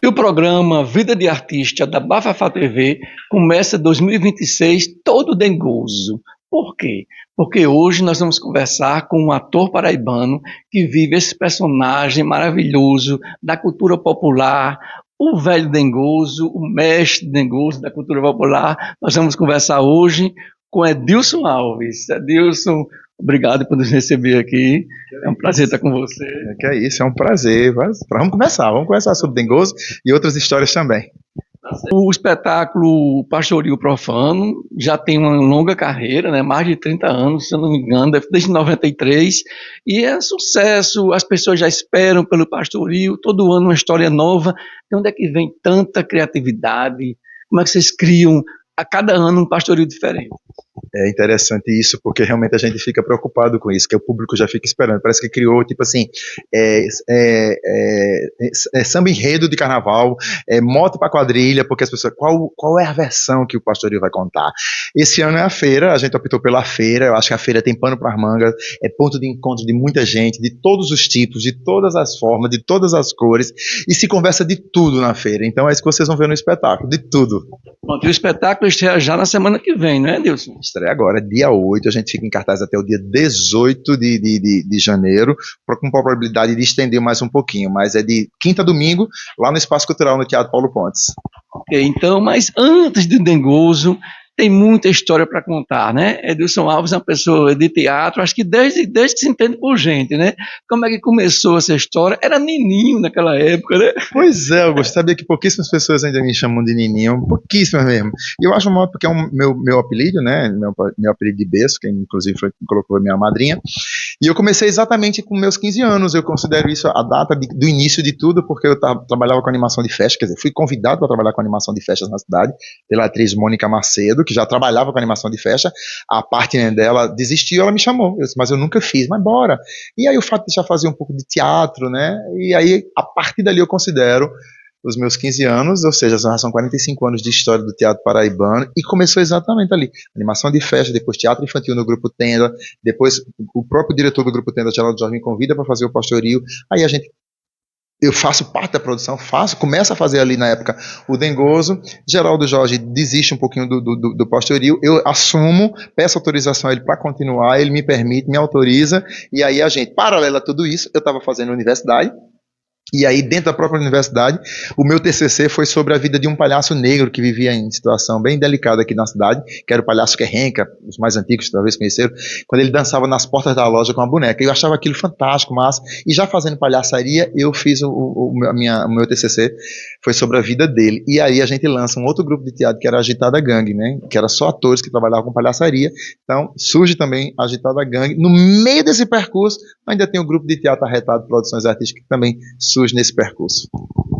E o programa Vida de Artista da Bafafá TV começa 2026 todo dengoso. Por quê? Porque hoje nós vamos conversar com um ator paraibano que vive esse personagem maravilhoso da cultura popular, o velho dengoso, o mestre dengoso da cultura popular. Nós vamos conversar hoje com Edilson Alves. Edilson, obrigado por nos receber aqui. É um prazer estar com você. Que é isso, é um prazer. Vamos conversar sobre dengoso e outras histórias também. O espetáculo Pastoril Profano já tem uma longa carreira, né? Mais de 30 anos, se eu não me engano, desde 93, e é sucesso, as pessoas já esperam pelo Pastoril, todo ano uma história nova. De onde é que vem tanta criatividade? Como é que vocês criam a cada ano um Pastoril diferente? É interessante isso, porque realmente a gente fica preocupado com isso, que o público já fica esperando. Parece que criou, tipo assim, samba enredo de carnaval, moto para quadrilha, porque as pessoas, qual é a versão que o Pastoril vai contar? Esse ano é a feira, a gente optou pela feira, eu acho que a feira tem pano para as mangas, é ponto de encontro de muita gente, de todos os tipos, de todas as formas, de todas as cores, e se conversa de tudo na feira. Então é isso que vocês vão ver no espetáculo, de tudo. Bom, e o espetáculo estreia já na semana que vem, não é, Edilson? Estreia agora, dia 8, a gente fica em cartaz até o dia 18 de janeiro, com probabilidade de estender mais um pouquinho, mas é de quinta a domingo, lá no Espaço Cultural, no Teatro Paulo Pontes. Ok, então, mas antes do dengoso, tem muita história para contar, né? Edilson Alves é uma pessoa de teatro, acho que desde que se entende por gente, né? Como é que começou essa história? Era Nininho naquela época, né? Pois é, Augusto, sabia que pouquíssimas pessoas ainda me chamam de Nininho, pouquíssimas mesmo. E eu acho mal porque é meu apelido, né? Meu apelido de berço, que inclusive foi quem colocou a minha madrinha. E eu comecei exatamente com meus 15 anos, eu considero isso a data do início de tudo, porque eu trabalhava com animação de festa, quer dizer, fui convidado para trabalhar com animação de festas na cidade, pela atriz Mônica Macedo, que já trabalhava com animação de festa, a partner dela desistiu, ela me chamou, eu disse, mas eu nunca fiz, mas bora. E aí o fato de já fazer um pouco de teatro, né, e aí a partir dali eu considero os meus 15 anos, ou seja, já são 45 anos de história do teatro paraibano, e começou exatamente ali, animação de festa, depois teatro infantil no Grupo Tenda, depois o próprio diretor do Grupo Tenda, Geraldo Jorge, me convida para fazer o Pastoril, aí eu faço parte da produção, começo a fazer ali na época o dengoso, Geraldo Jorge desiste um pouquinho do Pastoril, eu assumo, peço autorização a ele para continuar, ele me permite, me autoriza, e aí a gente, paralelo a tudo isso, eu estava fazendo universidade, e aí, dentro da própria universidade, o meu TCC foi sobre a vida de um palhaço negro que vivia em situação bem delicada aqui na cidade, que era o palhaço Querrenca, os mais antigos talvez conheceram, quando ele dançava nas portas da loja com a boneca. Eu achava aquilo fantástico, massa. E já fazendo palhaçaria, eu fiz o meu TCC, foi sobre a vida dele. E aí a gente lança um outro grupo de teatro que era a Agitada Gangue, né? Que era só atores que trabalhavam com palhaçaria. Então, surge também a Agitada Gangue. No meio desse percurso, ainda tem o grupo de teatro Arretado Produções Artísticas, que também surge nesse percurso.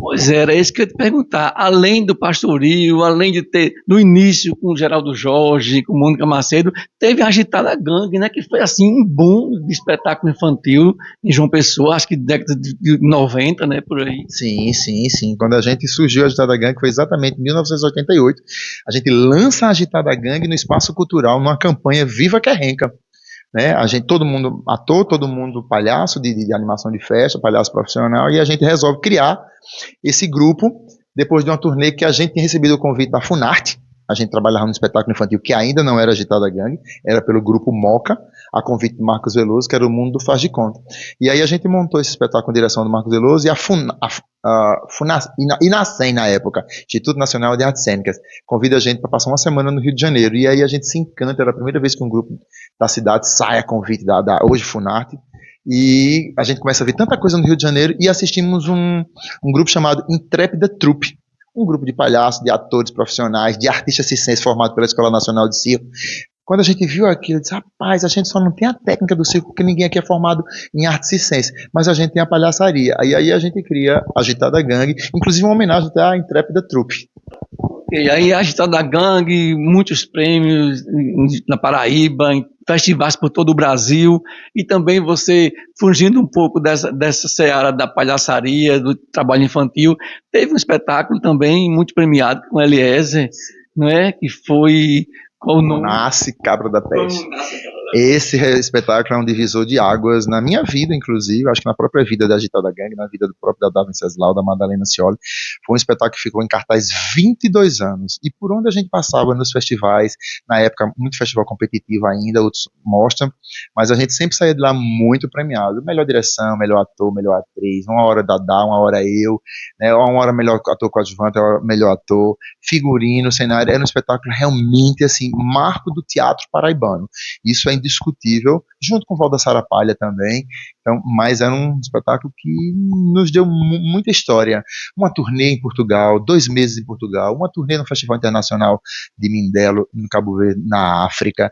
Pois é, era isso que eu ia te perguntar. Além do Pastoril, além de ter no início com o Geraldo Jorge, com Mônica Macedo, teve a Agitada Gangue, né? Que foi assim um boom de espetáculo infantil em João Pessoa, acho que década de 90, né? Por aí. Sim. Quando a gente surgiu a Agitada Gangue foi exatamente em 1988. A gente lança a Agitada Gangue no Espaço Cultural, numa campanha Viva Querrenca. Né? Todo mundo ator, todo mundo palhaço de animação de festa, palhaço profissional, e a gente resolve criar esse grupo depois de uma turnê que a gente tinha recebido o convite da Funarte. A gente trabalhava no espetáculo infantil que ainda não era Agitada Gangue, era pelo grupo Moca, a convite de Marcos Veloso, que era o Mundo do Faz de Conta. E aí a gente montou esse espetáculo com direção do Marcos Veloso e a INACEM na época, Instituto Nacional de Artes Cênicas, convida a gente para passar uma semana no Rio de Janeiro. E aí a gente se encanta, era a primeira vez que um grupo da cidade sai a convite da hoje Funarte. E a gente começa a ver tanta coisa no Rio de Janeiro e assistimos um grupo chamado Intrépida Trupe, um grupo de palhaços, de atores profissionais, de artistas circenses formados pela Escola Nacional de Circo. Quando a gente viu aquilo, eu disse, rapaz, a gente só não tem a técnica do circo, porque ninguém aqui é formado em arte circense, mas a gente tem a palhaçaria. Aí a gente cria a Agitada Gangue, inclusive uma homenagem até à Intrépida Trupe. E aí a Agitada Gangue, muitos prêmios na Paraíba, em festivais por todo o Brasil, e também você, fugindo um pouco dessa seara da palhaçaria, do trabalho infantil, teve um espetáculo também muito premiado com Eliezer, não é? Que foi... Qual o nome? Nasce Cabra da Peste. Esse espetáculo é um divisor de águas na minha vida, inclusive, acho que na própria vida da Agitada Gangue, na vida do próprio da Venceslau, da Madalena Scioli. Foi um espetáculo que ficou em cartaz 22 anos. E por onde a gente passava nos festivais, na época, muito festival competitivo ainda, outros mostram, mas a gente sempre saía de lá muito premiado. Melhor direção, melhor ator, melhor atriz, uma hora Dadá, uma hora eu, né, uma hora melhor ator coadjuvante, uma hora melhor ator, figurino, cenário. Era um espetáculo realmente, assim, marco do teatro paraibano. Isso é indiscutível, junto com o Valda Sara Palha também. Então, mas era um espetáculo que nos deu muita história. Uma turnê em Portugal, 2 meses em Portugal, uma turnê no Festival Internacional de Mindelo, no Cabo Verde, na África.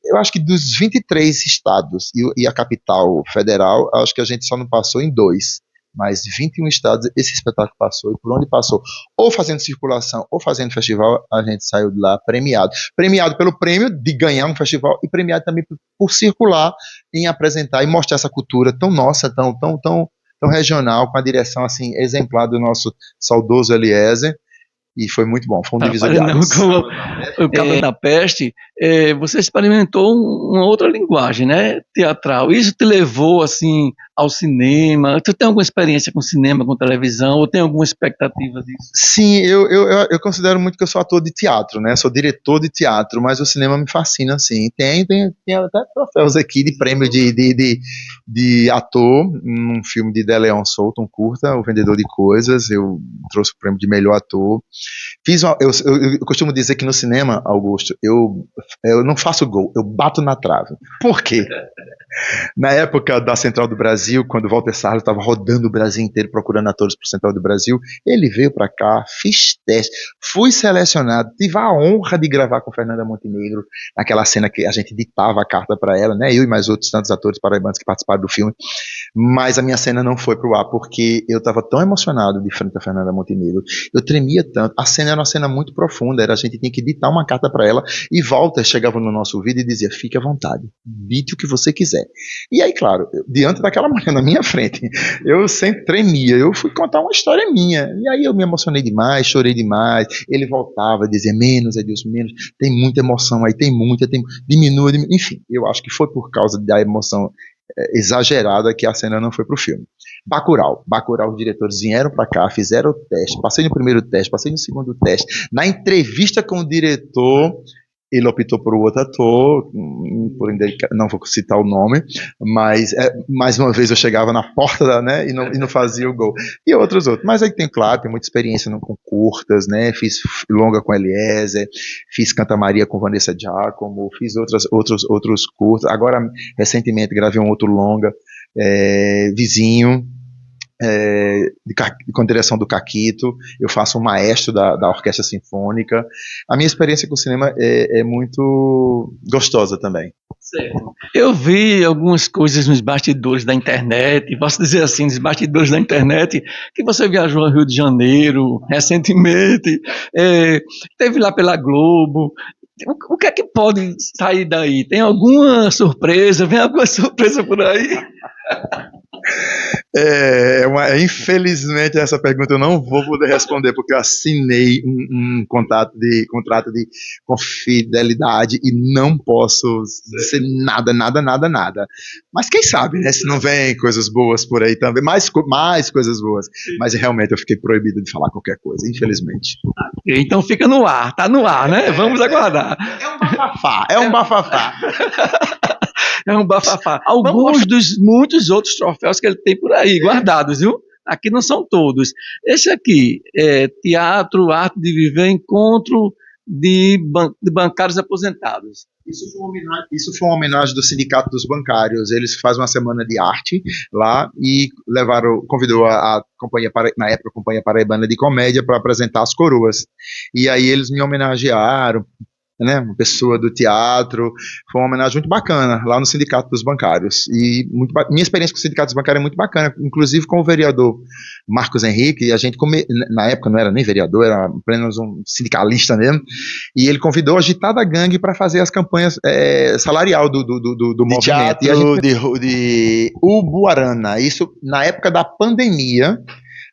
Eu acho que dos 23 estados e a capital federal, acho que a gente só não passou em 2. Mas 21 estados esse espetáculo passou, e por onde passou, ou fazendo circulação, ou fazendo festival, a gente saiu de lá premiado. Premiado pelo prêmio de ganhar um festival, e premiado também por circular, em apresentar e mostrar essa cultura tão nossa, tão regional, com a direção assim exemplar do nosso saudoso Eliezer. E foi muito bom, foi um divisor de águas. O Cabra da Peste, você experimentou uma outra linguagem, né, teatral. Isso te levou, assim, ao cinema? Tu tem alguma experiência com cinema, com televisão, ou tem alguma expectativa disso? Sim, eu considero muito que eu sou ator de teatro, né, sou diretor de teatro, mas o cinema me fascina, assim. Tem até troféus aqui de prêmio de ator, num filme de De Leon Souto, um curta, O Vendedor de Coisas, eu trouxe o prêmio de melhor ator. Eu costumo dizer que no cinema, Augusto, eu não faço gol, eu bato na trave. Por quê? Na época da Central do Brasil, quando o Walter Salles estava rodando o Brasil inteiro procurando atores para o Central do Brasil, ele veio para cá, fiz teste, fui selecionado, tive a honra de gravar com Fernanda Montenegro, naquela cena que a gente ditava a carta para ela, né? Eu e mais outros tantos atores paraibanos que participaram do filme, mas a minha cena não foi pro ar, porque eu estava tão emocionado de frente a Fernanda Montenegro, eu tremia tanto, a cena era uma cena muito profunda, a gente tinha que ditar uma carta para ela, e Walter chegava no nosso ouvido e dizia, fique à vontade, dite o que você quiser. E aí, claro, diante daquela mulher na minha frente, eu sempre tremia, eu fui contar uma história minha, e aí eu me emocionei demais, chorei demais, ele voltava, dizia, menos, Edilson, menos, tem muita emoção aí, diminua, enfim, eu acho que foi por causa da emoção exagerada que a cena não foi pro filme. Bacurau, os diretores vieram para cá, fizeram o teste, passei no primeiro teste, passei no segundo teste, na entrevista com o diretor, ele optou por outro ator, não vou citar o nome, mas mais uma vez eu chegava na porta, né, e não fazia o gol. E outros. Mas aí claro, tem muita experiência com curtas, né, fiz longa com Eliezer, fiz Canta Maria com Vanessa Giacomo, fiz outros curtas. Agora, recentemente, gravei um outro longa, Vizinho, com direção do Caquito, eu faço um maestro da Orquestra Sinfônica. A minha experiência com o cinema é muito gostosa também. Certo. Eu vi algumas coisas nos bastidores da internet, posso dizer assim, nos bastidores da internet, que você viajou ao Rio de Janeiro recentemente, esteve lá pela Globo. O que é que pode sair daí? Tem alguma surpresa? Vem alguma surpresa por aí? Infelizmente essa pergunta eu não vou poder responder, porque eu assinei um contrato de confidencialidade e não posso dizer nada. Mas quem sabe, né? Se não vem coisas boas por aí também, mais coisas boas. Mas realmente eu fiquei proibido de falar qualquer coisa, infelizmente. Então fica no ar, tá no ar, né? Vamos aguardar. É um bafafá. É um bafafá. Alguns dos muitos outros troféus que ele tem por aí, guardados, viu? Aqui não são todos. Esse aqui é Teatro, Arte de Viver, Encontro de Bancários Aposentados. Isso foi uma homenagem do Sindicato dos Bancários. Eles fazem uma semana de arte lá e convidou a companhia, na época, a Companhia Paraibana de Comédia, para apresentar as coroas. E aí eles me homenagearam, né, uma pessoa do teatro. Foi uma homenagem muito bacana lá no Sindicato dos Bancários, e minha experiência com o Sindicato dos Bancários é muito bacana, inclusive com o vereador Marcos Henrique. E a gente, na época não era nem vereador, era apenas um sindicalista mesmo, e ele convidou a Agitada Gangue para fazer as campanhas salarial do movimento. Teatro de Ubuarana, isso na época da pandemia.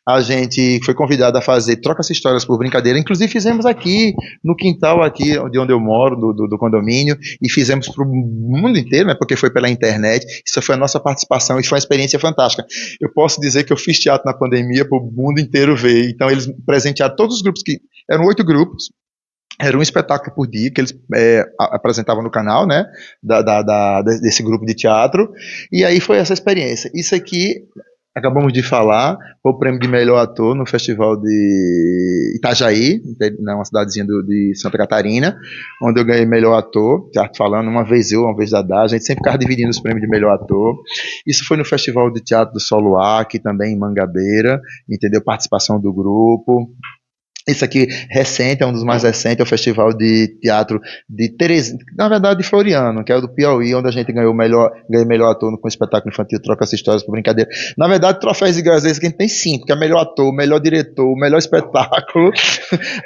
a gente foi convidado a fazer Troca-se Histórias por Brincadeira, inclusive fizemos aqui, no quintal aqui de onde eu moro, do condomínio, e fizemos para o mundo inteiro, né, porque foi pela internet, isso foi a nossa participação, e foi uma experiência fantástica. Eu posso dizer que eu fiz teatro na pandemia para o mundo inteiro ver, então eles presentearam todos os grupos, que eram 8 grupos, era um espetáculo por dia que eles apresentavam no canal, né, desse grupo de teatro, e aí foi essa experiência. Isso aqui, acabamos de falar, foi o prêmio de melhor ator no Festival de Itajaí, né, uma cidadezinha de Santa Catarina, onde eu ganhei melhor ator, teatro falando, uma vez eu, uma vez Dadá, a gente sempre ficava dividindo os prêmios de melhor ator. Isso foi no Festival de Teatro do Solo Aqui, também em Mangabeira, entendeu? Participação do grupo. Isso aqui recente, é um dos mais recentes, é o Festival de Teatro de Teresina, na verdade de Floriano, que é o do Piauí, onde a gente ganhou melhor ator com o espetáculo infantil Troca-se Histórias por Brincadeira. Na verdade, troféus iguais a esse que a gente tem 5, que é melhor ator, melhor diretor, melhor espetáculo,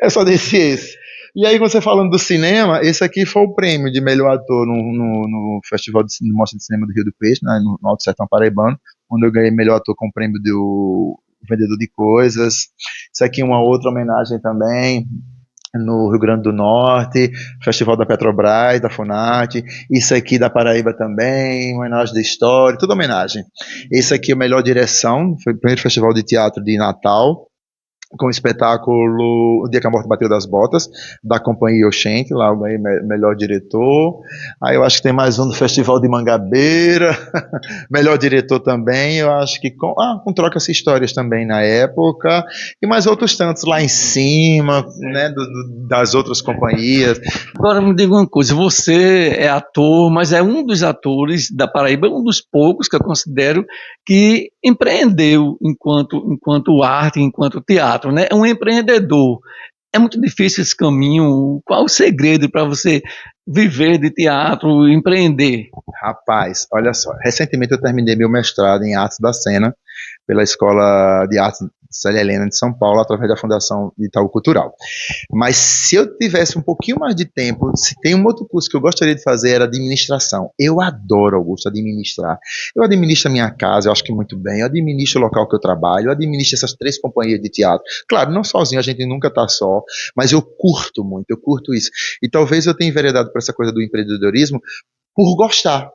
é só desse esse. E aí, você falando do cinema, esse aqui foi o prêmio de melhor ator no Festival de Mostra de Cinema do Rio do Peixe, né, no Alto Sertão Paraibano, onde eu ganhei melhor ator com o prêmio do Vendedor de Coisas. Isso aqui é uma outra homenagem também, no Rio Grande do Norte, Festival da Petrobras, da Funarte. Isso aqui da Paraíba também, homenagem da história, tudo homenagem. Esse aqui é a melhor direção, foi o primeiro festival de teatro de Natal, com o espetáculo O Dia que a Morte Bateu das Botas, da Companhia Oxente, lá eu ganhei melhor diretor. Aí eu acho que tem mais um do Festival de Mangabeira, melhor diretor também, eu acho que com Troca-se Histórias também na época, e mais outros tantos lá em cima, né, das outras companhias. Agora me diga uma coisa, você é ator, mas é um dos atores da Paraíba, um dos poucos que eu considero que empreendeu enquanto arte, enquanto teatro, né? É um empreendedor. É muito difícil esse caminho. Qual o segredo para você viver de teatro, empreender? Rapaz, olha só, recentemente eu terminei meu mestrado em Artes da Cena pela Escola de Artes Célia Helena de São Paulo, através da Fundação Itaú Cultural. Mas se eu tivesse um pouquinho mais de tempo, se tem um outro curso que eu gostaria de fazer, era administração. Eu adoro, Augusto, administrar. Eu administro a minha casa, eu acho que muito bem, eu administro o local que eu trabalho, eu administro essas 3 companhias de teatro. Claro, não sozinho, a gente nunca está só, mas eu curto muito, eu curto isso. E talvez eu tenha enveredado por essa coisa do empreendedorismo por gostar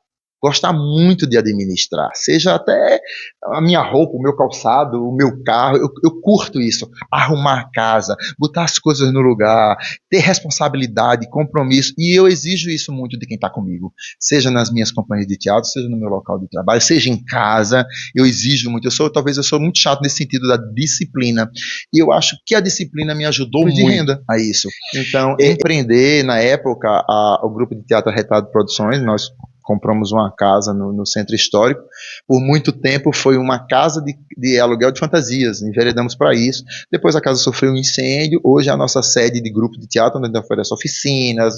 muito de administrar, seja até a minha roupa, o meu calçado, o meu carro, eu curto isso, arrumar a casa, botar as coisas no lugar, ter responsabilidade, compromisso, e eu exijo isso muito de quem está comigo, seja nas minhas companhias de teatro, seja no meu local de trabalho, seja em casa, eu exijo muito, talvez eu sou muito chato nesse sentido da disciplina, e eu acho que a disciplina me ajudou muito de renda a isso. Então, empreender, na época, o grupo de teatro Arretado Produções, nós compramos uma casa no centro histórico, por muito tempo foi uma casa de aluguel de fantasias, enveredamos para isso, depois a casa sofreu um incêndio, hoje é a nossa sede de grupo de teatro, onde a gente oferece oficinas,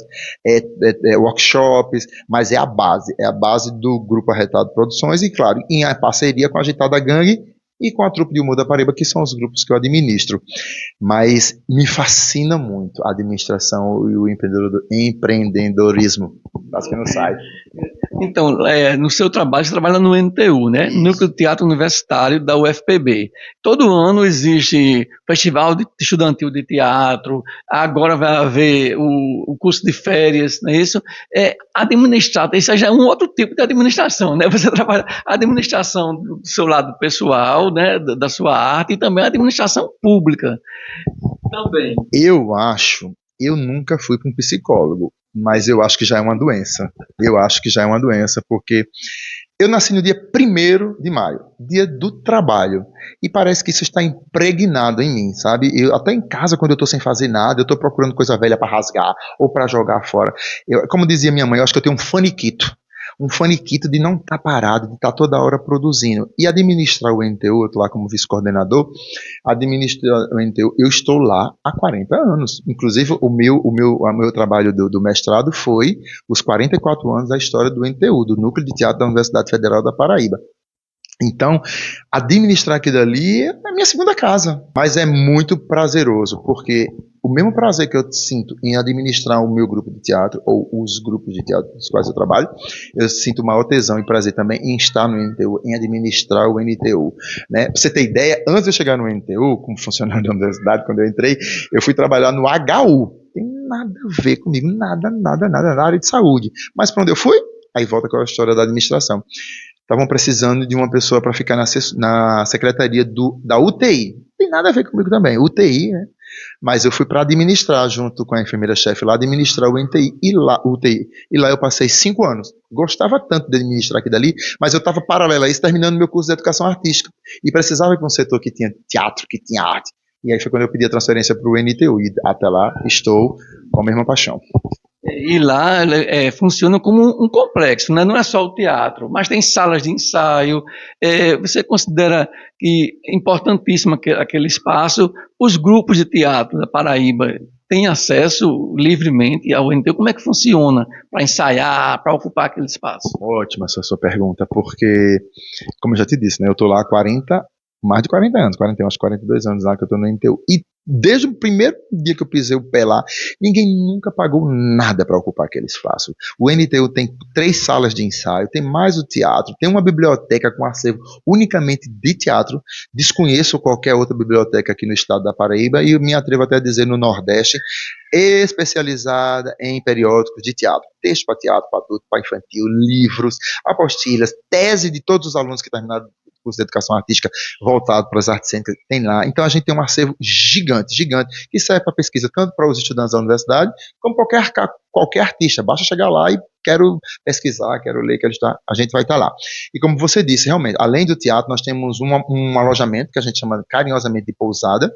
workshops, mas é a base do Grupo Arretado Produções, e claro, em parceria com a Agitada Gangue, e com a Trupe de Humor da Paraíba, que são os grupos que eu administro. Mas me fascina muito a administração e o empreendedorismo. Acho que não sai. Então, no seu trabalho, você trabalha no NTU, né? Isso. Núcleo de Teatro Universitário da UFPB. Todo ano existe Festival Estudantil de Teatro, agora vai haver o curso de férias, não é isso? Administrar, isso já é um outro tipo de administração, né? Você trabalha a administração do seu lado pessoal, né? Da sua arte, e também a administração pública. Também. Eu nunca fui para um psicólogo, mas eu acho que já é uma doença. Eu acho que já é uma doença, porque eu nasci no dia 1º de maio, dia do trabalho, e parece que isso está impregnado em mim, sabe? Até em casa, quando eu estou sem fazer nada, eu estou procurando coisa velha para rasgar ou para jogar fora. Como dizia minha mãe, eu acho que eu tenho um faniquito de não estar parado, de estar toda hora produzindo. E administrar o NTU, eu estou lá como vice-coordenador, administrar o NTU, eu estou lá há 40 anos. Inclusive, o meu trabalho do mestrado foi os 44 anos da história do NTU, do Núcleo de Teatro da Universidade Federal da Paraíba. Então, administrar aquilo ali é a minha segunda casa, mas é muito prazeroso, porque o mesmo prazer que eu sinto em administrar o meu grupo de teatro, ou os grupos de teatro dos quais eu trabalho, eu sinto maior tesão e prazer também em estar no NTU, em administrar o NTU. Né? Pra você ter ideia, antes de eu chegar no NTU, como funcionário da universidade, quando eu entrei, eu fui trabalhar no HU. Tem nada a ver comigo, nada na área de saúde. Mas para onde eu fui? Aí volta com a história da administração. Estavam precisando de uma pessoa para ficar na secretaria da UTI. Não tem nada a ver comigo também, UTI, né? Mas eu fui para administrar, junto com a enfermeira-chefe lá, administrar o UTI. E lá eu passei 5 anos. Gostava tanto de administrar aqui dali, mas eu estava paralelo a isso, terminando meu curso de educação artística. E precisava ir para um setor que tinha teatro, que tinha arte. E aí foi quando eu pedi a transferência para o NTU. E até lá estou com a mesma paixão. E lá funciona como um complexo, né? Não é só o teatro, mas tem salas de ensaio. Você considera que é importantíssimo aquele espaço? Os grupos de teatro da Paraíba têm acesso livremente ao NTU? Como é que funciona para ensaiar, para ocupar aquele espaço? Ótima essa sua pergunta, porque, como eu já te disse, né, eu estou lá há mais de 40 anos, 41, acho 42 anos lá que eu estou no NTU. E desde o primeiro dia que eu pisei o pé lá, ninguém nunca pagou nada para ocupar aquele espaço. O NTU tem 3 salas de ensaio, tem mais o teatro, tem uma biblioteca com acervo unicamente de teatro. Desconheço qualquer outra biblioteca aqui no estado da Paraíba e me atrevo até a dizer no Nordeste, especializada em periódicos de teatro. Texto para teatro, para adulto, para infantil, livros, apostilas, tese de todos os alunos que terminaram curso de educação artística voltado para as artes cênicas, tem lá. Então a gente tem um acervo gigante, que serve para pesquisa tanto para os estudantes da universidade, como qualquer artista. Basta chegar lá e quero pesquisar, quero ler, quero estudar, a gente vai estar lá. E como você disse, realmente, além do teatro, nós temos um alojamento que a gente chama carinhosamente de pousada,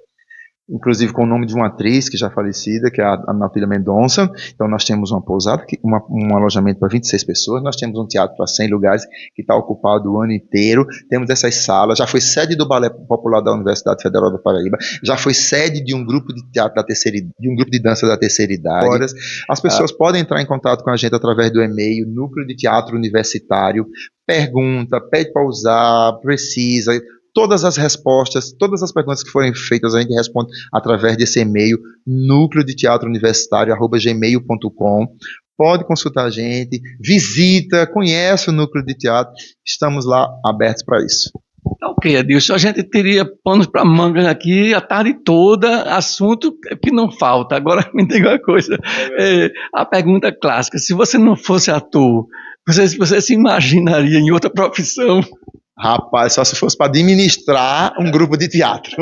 inclusive com o nome de uma atriz que já falecida, que é a Natília Mendonça. Então nós temos uma pousada, um alojamento para 26 pessoas, nós temos um teatro para 100 lugares que está ocupado o ano inteiro, temos essas salas, já foi sede do Balé Popular da Universidade Federal da Paraíba, já foi sede de um grupo de teatro de um grupo de dança da terceira idade. As pessoas podem entrar em contato com a gente através do e-mail, Núcleo de Teatro Universitário, pergunta, pede para usar, precisa. Todas as respostas, todas as perguntas que forem feitas, a gente responde através desse e-mail, núcleodeteatrouniversitario@gmail.com. Pode consultar a gente, visita, conhece o núcleo de teatro, estamos lá abertos para isso. Ok, Adilson, a gente teria panos para manga aqui a tarde toda, assunto que não falta. Agora me diga uma coisa, a pergunta clássica, se você não fosse ator, você se imaginaria em outra profissão? Rapaz, só se fosse para administrar um grupo de teatro.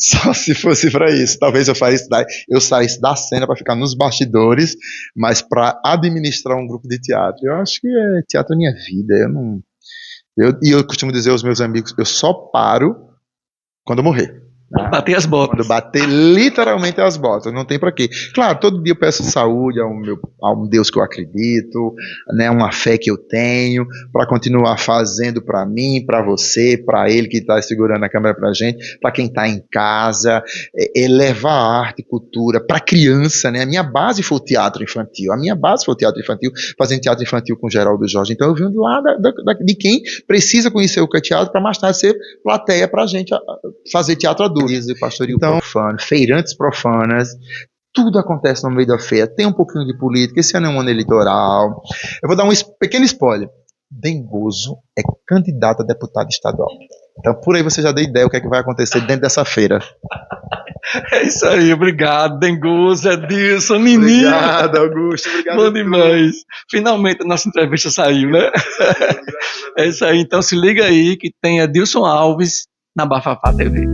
Só se fosse para isso. Talvez eu saísse da cena para ficar nos bastidores, mas para administrar um grupo de teatro. Eu acho que teatro é minha vida. Eu costumo dizer aos meus amigos, eu só paro quando eu morrer. Bater as botas. Quando bater literalmente as botas, não tem para quê. Claro, todo dia eu peço saúde a um Deus que eu acredito, né, uma fé que eu tenho, para continuar fazendo para mim, para você, para ele que está segurando a câmera para gente, para quem está em casa, levar arte, cultura para criança, né? A minha base foi o teatro infantil, fazendo teatro infantil com Geraldo Jorge. Então eu vim lá de quem precisa conhecer o que é teatro para mais tarde ser plateia para a gente fazer teatro adulto. Pastorio profano, feirantes profanas, tudo acontece no meio da feira. Tem um pouquinho de política, esse ano é um ano eleitoral. Eu vou dar um pequeno spoiler. Dengoso é candidato a deputado estadual. Então por aí você já deu ideia o que é que vai acontecer dentro dessa feira. É isso aí, obrigado, Dengoso, Adilson, Nininho. Obrigado, Augusto. Obrigado. Bom demais. Finalmente a nossa entrevista saiu, né? É isso aí, então se liga aí que tem Adilson Alves na Bafafá TV.